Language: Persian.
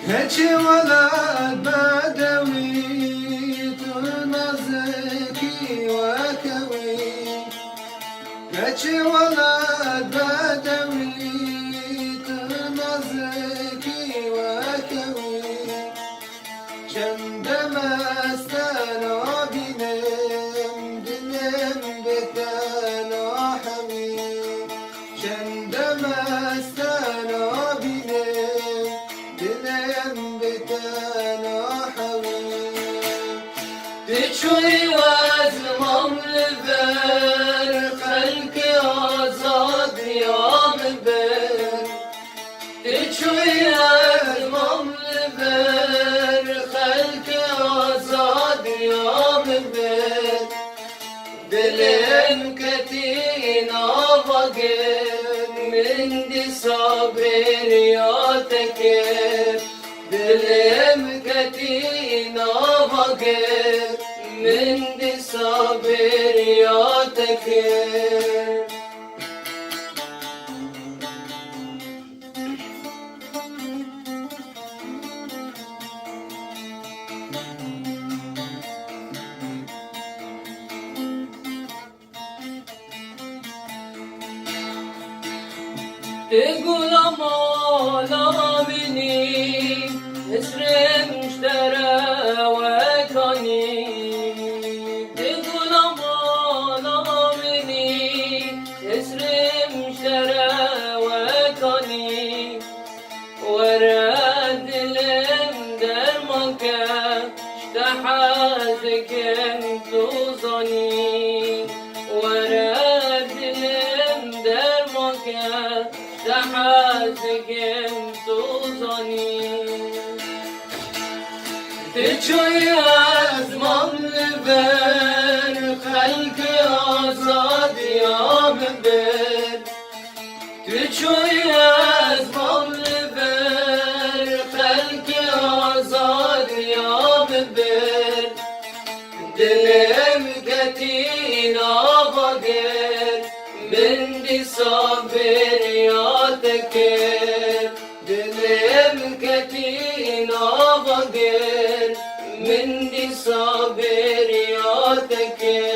هيجي ولد بدوي تنازكي وكوي هيجي ولد بدوي تنازكي وكوي عندما استنى بنم دنم بتنا حمي عندما استنى بنم دنم بتنا حمي تشوي وازمم لبر خلق آزاد يا مبر تشوي وازمم لبر خلق آزاد يا مبر دلم كتين آفاقر من دي صابر يا تكر دلم كتين آفاقر من دي صابر يا تكر تقول أمانا مني اسرم اشترى وكاني تقول أمانا مني اسرم اشترى وكاني ورد لم درمك اشتحازك انتو ظني ورد لم درمك تحازك انتو ظني تشوي ازمم لبر خلق آزاد يا مبر تشوي ازمم لبر خلق آزاد يا مبر دلم كتين آفاقر من دي صابر يا تكر دلم كتين آفاقر من دي صابر يا تكر